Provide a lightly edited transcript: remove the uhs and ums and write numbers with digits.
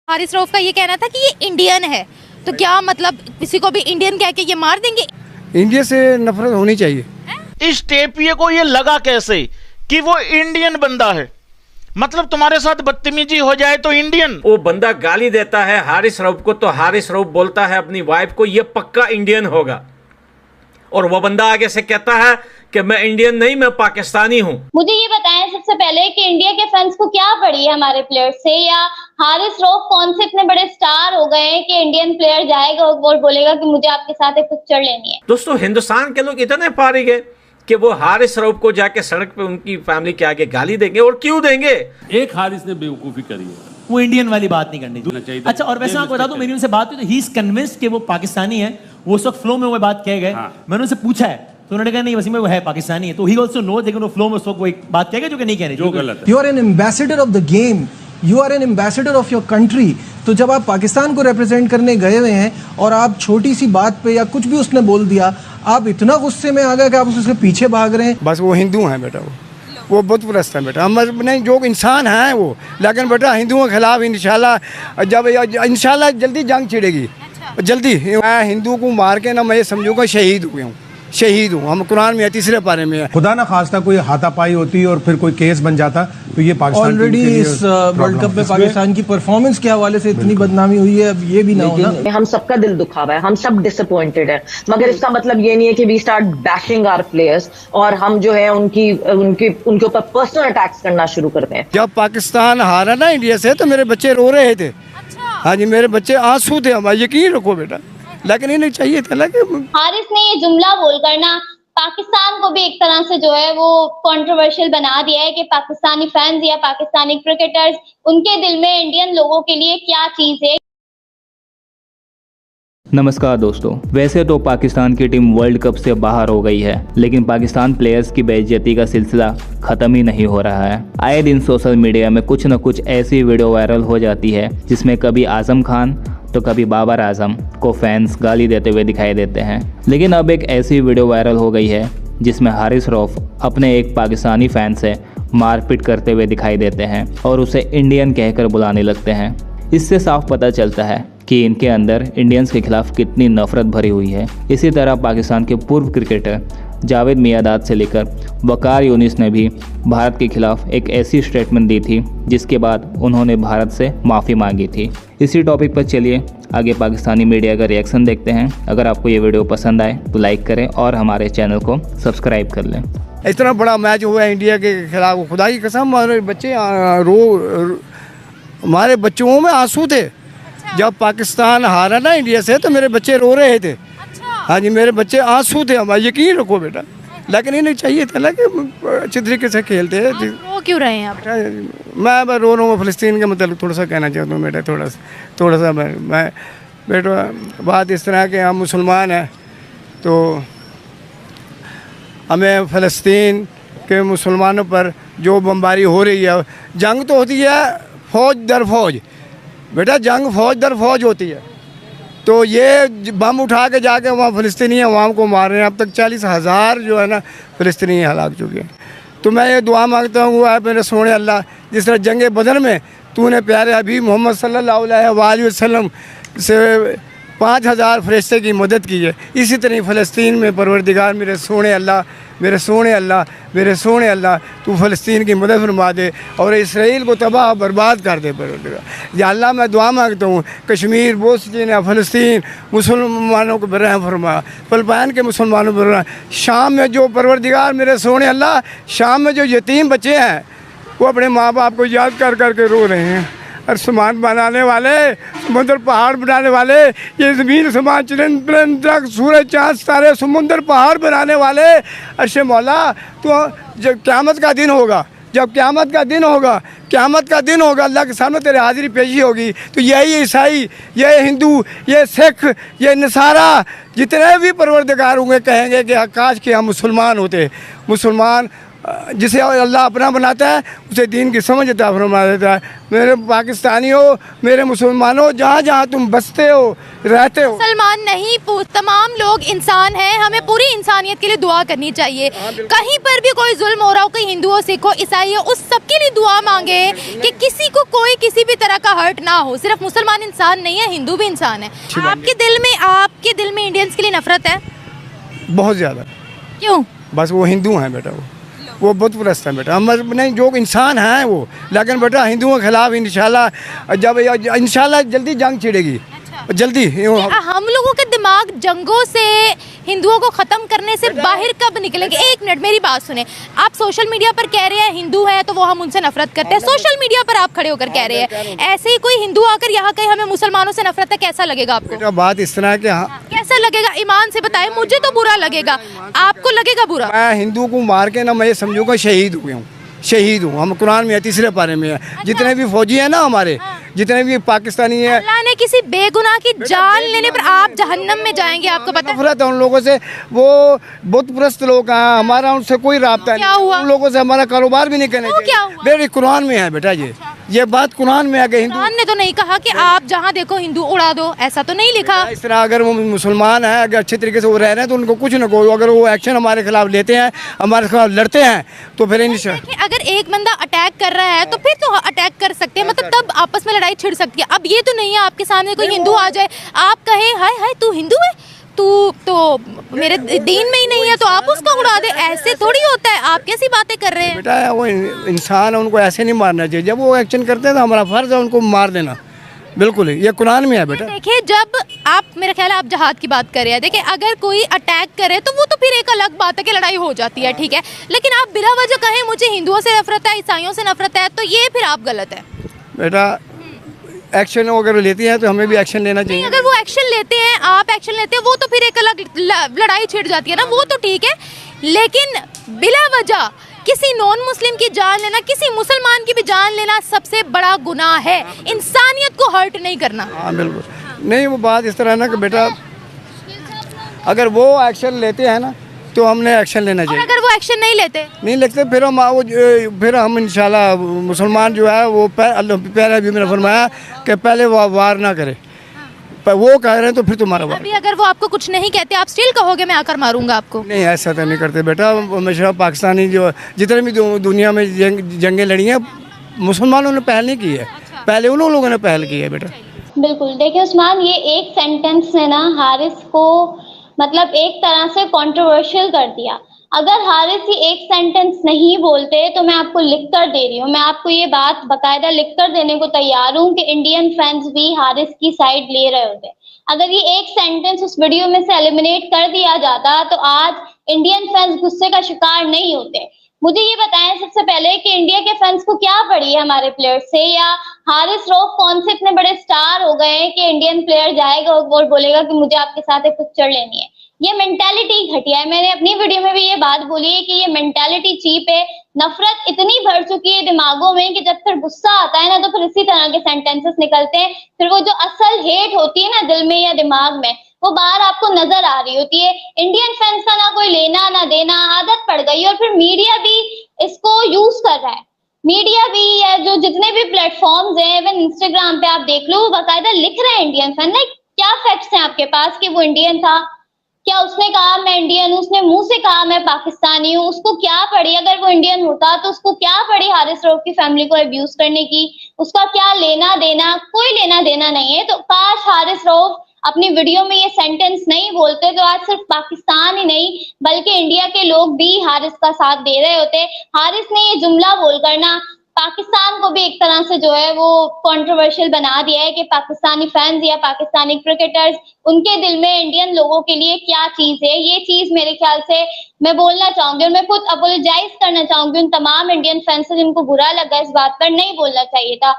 हारिस रऊफ का ये कहना था कि ये इंडियन है, तो क्या मतलब किसी को भी इंडियन कह के ये मार देंगे? इंडिया से नफरत होनी चाहिए। इस टेपिए को ये लगा कैसे कि वो इंडियन बंदा है, मतलब तुम्हारे साथ बदतमीजी हो जाए तो इंडियन। वो बंदा गाली देता है हारिस रऊफ को, तो हारिस रऊफ बोलता है अपनी वाइफ को ये पक्का इंडियन होगा, और वो बंदा आगे से कहता है कि मैं इंडियन नहीं, मैं पाकिस्तानी हूँ। मुझे ये बताएं सबसे पहले कि इंडिया के फैंस को क्या पड़ी है हमारे प्लेयर से, या हारिस रऊफ कौन से इतने बड़े स्टार हो गए हैं कि इंडियन प्लेयर जाएगा और बोलेगा कि मुझे आपके साथ एक पिक्चर लेनी है। दोस्तों, हिंदुस्तान के लोग इतने फारिग है कि वो हारिस रऊफ को जाके सड़क पे उनकी फैमिली के आगे गाली देंगे, और क्यों देंगे? एक हारिस ने बेवकूफी करी है, वो इंडियन वाली बात नहीं करनी चाहिए। अच्छा, और वैसे आपको बता दूं, मेरी उनसे बात हुई तो ही इज कन्विंस्ड कि वो पाकिस्तानी है। वो उस वक्त फ्लो में वो बात कह गए। मैंने उनसे पूछा है तो उन्होंने कहा नहीं, वैसे में वो है पाकिस्तानी है, तो ही आल्सो नो, लेकिन वो फ्लो में उस वक्त वो एक बात कह गए जो कि नहीं कह रहे, जो गलत है। You are an ambassador of the game, you are an ambassador of your country. तो जब आप पाकिस्तान को रिप्रेजेंट करने गए हुए हैं और आप छोटी सी बात पे या कुछ भी उसने बोल दिया, आप इतना गुस्से में आ गए कि आप उसके पीछे भाग रहे हैं। बस वो हिंदू हैं बेटा, वो बुत परस्त हैं बेटा। हम नहीं, जो इंसान हैं वो, लेकिन बेटा हिंदुओं के खिलाफ इंशाल्लाह जब इंशाल्लाह जल्दी जंग छिड़ेगी। जल्दी मैं हिंदू को मार के ना मैं समझूंगा शहीद हुए हूँ, शहीद हूँ। हम कुरान में तीसरे पारे में है, खुदा ना खास्ता कोई हाथापाई होती और फिर कोई केस बन जाता तो ये पाकिस्तान ऑलरेडी इस वर्ल्ड कप में पाकिस्तान की परफॉर्मेंस के हवाले से इतनी बदनामी हुई है, अब ये भी ना हो ना। हम सबका दिल दुखा हुआ है, हम सब डिसअपॉइंटेड है, मगर इसका मतलब ये नहीं है कि we start bashing our players और हम जो है उनके ऊपर पर्सनल अटैक्स करना शुरू करते हैं। जब पाकिस्तान हारा ना इंडिया से तो मेरे बच्चे रो रहे थे। हाँ जी, मेरे बच्चे आंसू थे, हमारे यकीन रखो बेटा, लेकिन इन्हें चाहिए था ना कि हारिस ने ये जुमला बोलकर ना पाकिस्तान को भी एक तरह से जो है वो कंट्रोवर्शियल बना दिया है कि पाकिस्तानी फैंस या पाकिस्तानी क्रिकेटर्स, उनके दिल में इंडियन लोगों के लिए क्या चीज है। नमस्कार दोस्तों, वैसे तो पाकिस्तान की टीम वर्ल्ड कप से बाहर हो गई है, लेकिन पाकिस्तान प्लेयर्स की बेइज्जती का सिलसिला खत्म ही नहीं हो रहा है। आए दिन सोशल मीडिया में कुछ न कुछ ऐसी वीडियो वायरल हो जाती है जिसमें कभी आजम खान तो कभी बाबर आजम को फैंस गाली देते हुए दिखाई देते हैं। लेकिन अब एक ऐसी वीडियो वायरल हो गई है जिसमें हारिस रऊफ अपने एक पाकिस्तानी फैन से मारपीट करते हुए दिखाई देते हैं और उसे इंडियन कहकर बुलाने लगते हैं। इससे साफ पता चलता है कि इनके अंदर इंडियंस के खिलाफ कितनी नफरत भरी हुई है। इसी तरह पाकिस्तान के पूर्व क्रिकेटर जावेद मियांदाद से लेकर वकार यूनिस ने भी भारत के खिलाफ एक ऐसी स्टेटमेंट दी थी जिसके बाद उन्होंने भारत से माफ़ी मांगी थी। इसी टॉपिक पर चलिए आगे पाकिस्तानी मीडिया का रिएक्शन देखते हैं। अगर आपको ये वीडियो पसंद आए तो लाइक करें और हमारे चैनल को सब्सक्राइब कर लें। इतना बड़ा मैच हुआ है इंडिया के खिलाफ, खुदा की कसम हमारे बच्चे हमारे बच्चों में आंसू थे। जब पाकिस्तान हारा ना इंडिया से तो मेरे बच्चे रो रहे थे। हाँ जी, मेरे बच्चे आंसू थे, हमारे यकीन रखो बेटा, लेकिन इन्हें चाहिए था ना कि अच्छी तरीके से खेलते हैं। रो क्यों रहे हैं आप? मैं रो रहा हूँ फ़लस्तीन के मतलब थोड़ा सा कहना चाहता हूँ बेटा, थोड़ा सा मैं बेटा, बात इस तरह के हम मुसलमान हैं तो हमें फ़लस्तीन के मुसलमानों पर जो बमबारी हो रही है, जंग तो होती है फ़ौज दर फ़ौज बेटा, जंग फ़ौज दर फ़ौज होती है, तो ये बम उठा के जाके वहाँ फ़लस्तीनी अवाम को मार रहे हैं। अब तक 40,000 जो है ना फ़लस्तीनी हलाक चुके हैं। तो मैं ये दुआ मांगता हूँ है मेरे सोने अल्लाह, जिस तरह जंग बदर में तूने प्यारे हबीब मोहम्मद सल्लल्लाहु अलैहि वसल्लम से 5,000 फरिश्ते की मदद की है, इसी तरह फ़लस्तीन में परवरदिगार मेरे सोने अल्लाह तू फ़लस्तीन की मदद फरमा दे और इसराइल को तबाह बर्बाद कर दे परवरदिगार। या अल्लाह मैं दुआ मांगता हूँ कश्मीर, बोस्तीन, फ़लस्तीन मुसलमानों को रहम फरमा, फ़िलिपाइन के मुसलमानों पर रहम। शाम में जो परवरदिगार मेरे सोने अल्लाह, शाम में जो यतीम बच्चे हैं वो अपने माँ बाप को याद कर कर के रो रहे हैं। आसमान बनाने वाले, समुद्र पहाड़ बनाने वाले, ये ज़मीन समान चरन पुरन दरख्त सूरज चाँद तारे समुद्र पहाड़ बनाने वाले अर्श मौला, तो जब क़यामत का दिन होगा, क़यामत का दिन होगा अल्लाह के सामने तेरे हाजिरी पेशी होगी, तो यही ईसाई, ये हिंदू, ये सिख, ये नसारा, जितने भी परवरदिगार होंगे कहेंगे कि काश कि हम मुसलमान होते। मुसलमान जिसे अल्लाह अपना बनाता है उसे दीन की समझ अता फरमा देता है। मेरे पाकिस्तानियों, मेरे मुसलमानों, जहाँ जहाँ तुम बसते हो, रहते हो, मुसलमान नहीं, तमाम लोग इंसान हैं। हमें पूरी इंसानियत के लिए दुआ करनी चाहिए। कहीं पर भी कोई जुल्म हो रहा हो, कोई हिंदू हो, सिख हो, ईसाई हो, उस सबके लिए दुआ मांगे कि किसी को कोई किसी भी तरह का हर्ट ना हो। सिर्फ मुसलमान इंसान नहीं है, हिंदू भी इंसान है। आपके दिल में इंडियंस के लिए नफरत है? बहुत ज़्यादा। क्यों? बस वो हिंदू हैं बेटा, वो बुत परस्त हैं बेटा। हम नहीं, जो इंसान हैं वो, लेकिन बेटा हिंदुओं के खिलाफ इंशाल्लाह जब इंशाल्लाह जल्दी जंग छिड़ेगी। जल्दी हम लोगों के दिमाग जंगों से, हिंदुओं को ख़त्म करने से बाहर कब निकलेंगे? एक मिनट मेरी बात सुने। आप सोशल मीडिया पर कह रहे हैं हिंदू है तो वो हम उनसे नफरत करते हैं। सोशल मीडिया पर आप खड़े होकर कह रहे हैं। ऐसे ही कोई हिंदू आकर यहाँ कहे हमें मुसलमानों से नफरत है, कैसा लगेगा आपको? बात इस तरह के, हाँ, कैसा लगेगा? ईमान से बताएं। मुझे तो बुरा लगेगा, आपको लगेगा बुरा? मैं हिंदू को मार के ना, मैं ये समझूंगा शहीद हुए हूँ, शहीद हूँ। हम कुरान में है, 3 पारे में है। जितने भी फौजी हैं ना हमारे, जितने भी पाकिस्तानी हैं, अल्लाह ने किसी बेगुनाह की जान लेने पर आप जहन्नम में जाएंगे, आपको पता है? नफरत है उन लोगों से। वो बुत परस्त लोग हैं, हमारा उनसे कोई राब्ता नहीं। क्या हुआ? उन लोगों से हमारा कारोबार भी नहीं करना चाहिए। मेरे कुरान में है बेटा, ये बात कुरान में है कि हिंदू। कुरान ने तो नहीं कहा कि आप जहाँ देखो हिंदू उड़ा दो, ऐसा तो नहीं लिखा। इस तरह अगर वो मुसलमान है, अगर अच्छे तरीके से वो रह रहे हैं तो उनको कुछ न कोई, अगर वो एक्शन हमारे खिलाफ लेते हैं, हमारे खिलाफ लड़ते हैं, तो फिर अगर एक बंदा अटैक कर रहा है तो फिर तो अटैक कर सकते हैं, मतलब तब आपस में लड़ाई छिड़ सकती है। अब ये तो नहीं है आपके सामने कोई हिंदू आ जाए, आप कहें हाय हाय तू हिंदू है, तू तो मेरे दीन में ही नहीं है, तो आप उसको उड़ा दे। ऐसे थोड़ी होता है। आप कैसी बातें कर रहे हैं? बेटा वो इंसान है, उनको ऐसे नहीं मारना चाहिए। जब वो एक्शन करते हैं तो हमारा फर्ज है उनको मार देना। बिल्कुल, ये कुरान में है बेटा। देखिए, जब आप, मेरा ख्याल है आप जहाद की बात कर रहे हैं। देखिए, अगर कोई अटैक करे तो वो तो फिर एक अलग बात है कि लड़ाई हो जाती है, ठीक है। लेकिन आप बिला वजह कहें मुझे हिंदुओं से नफरत है, ईसाइयों से नफरत है, तो ये फिर आप गलत है बेटा। एक्शन अगर लेती हैं तो हमें भी एक्शन लेना चाहिए। अगर वो एक्शन लेते हैं, आप एक्शन लेते हैं, वो तो फिर एक अलग लड़ाई छिड़ जाती है ना, वो तो ठीक है। लेकिन बिला वजह किसी नॉन मुस्लिम की जान लेना, किसी मुसलमान की भी जान लेना सबसे बड़ा गुनाह है। इंसानियत को हर्ट नहीं करना। हाँ बिल्कुल नहीं, वो बात इस तरह है ना कि बेटा अगर वो एक्शन लेते हैं ना तो हमने एक्शन लेना चाहिए। और अगर वो एक्शन नहीं लेते फिर हम इंशाल्लाह मुसलमान जो है वो पहले भी मैंने फरमाया कि पहले वो वार ना करे। वो कह रहे हैं तो फिर तुम्हारा वार। अभी अगर वो आपको कुछ नहीं कहते, आप स्टिल कहोगे मैं आकर मारूंगा आपको? नहीं, ऐसा तो नहीं करते बेटा। हमेशा पाकिस्तानी जो जितने भी दुनिया में जंगें लड़ी हैं, मुसलमानों ने पहल नहीं की है, पहले उन लोगों ने पहल की है बेटा। बिल्कुल। देखिए उस्मान, ये एक सेंटेंस ने ना हारिस को मतलब एक तरह से कंट्रोवर्शियल कर दिया। अगर हारिस ये एक सेंटेंस नहीं बोलते तो मैं आपको लिख कर दे रही हूँ, मैं आपको ये बात बाकायदा लिख कर देने को तैयार हूँ कि इंडियन फैंस भी हारिस की साइड ले रहे होते। अगर ये एक सेंटेंस उस वीडियो में से एलिमिनेट कर दिया जाता तो आज इंडियन फैंस गुस्से का शिकार नहीं होते। मुझे ये बताएं सबसे पहले कि इंडिया के फैंस को क्या पड़ी है हमारे प्लेयर से, या हारिस रऊफ कौन से इतने बड़े स्टार हो गए हैं कि इंडियन प्लेयर जाएगा और बोलेगा कि मुझे आपके साथ एक पिक्चर लेनी है। ये मेंटालिटी घटिया है। मैंने अपनी वीडियो में भी ये बात बोली है कि ये मेंटालिटी चीप है। नफरत इतनी भर चुकी है दिमागों में कि जब फिर गुस्सा आता है ना तो फिर इसी तरह के सेंटेंसेस निकलते हैं। फिर वो जो असल हेट होती है ना दिल में या दिमाग में, वो बाहर आपको नजर आ रही होती है। इंडियन फैंस का ना कोई लेना ना देना, आदत पड़ गई। और फिर मीडिया भी इसको यूज कर रहा है। मीडिया भी या जो जितने भी प्लेटफॉर्म्स हैं, इवन इंस्टाग्राम पे आप देख लो, वो बाकायदा लिख रहे हैं इंडियन फैन। क्या फैक्ट्स हैं आपके पास कि वो इंडियन था? क्या उसने कहा मैं इंडियन हूँ? उसने मुंह से कहा मैं पाकिस्तानी हूँ? उसको क्या पड़ी? अगर वो इंडियन होता तो उसको क्या पड़ी हारिस रऊफ की फैमिली को अब्यूज करने की? उसका क्या लेना देना? कोई लेना देना नहीं है। तो काश हारिस रऊफ अपनी वीडियो में ये सेंटेंस नहीं बोलते तो आज सिर्फ पाकिस्तान ही नहीं बल्कि इंडिया के लोग भी हारिस का साथ दे रहे होते। हारिस ने ये जुमला बोलकर ना पाकिस्तान को भी एक तरह से जो है वो कंट्रोवर्शियल बना दिया है कि पाकिस्तानी फैंस या पाकिस्तानी क्रिकेटर्स, उनके दिल में इंडियन लोगों के लिए क्या चीज है। ये चीज मेरे ख्याल से मैं बोलना चाहूंगी और मैं खुद अपोलोजाइज करना चाहूंगी उन तमाम इंडियन फैंस से जिनको बुरा लगा इस बात पर। नहीं बोलना चाहिए था।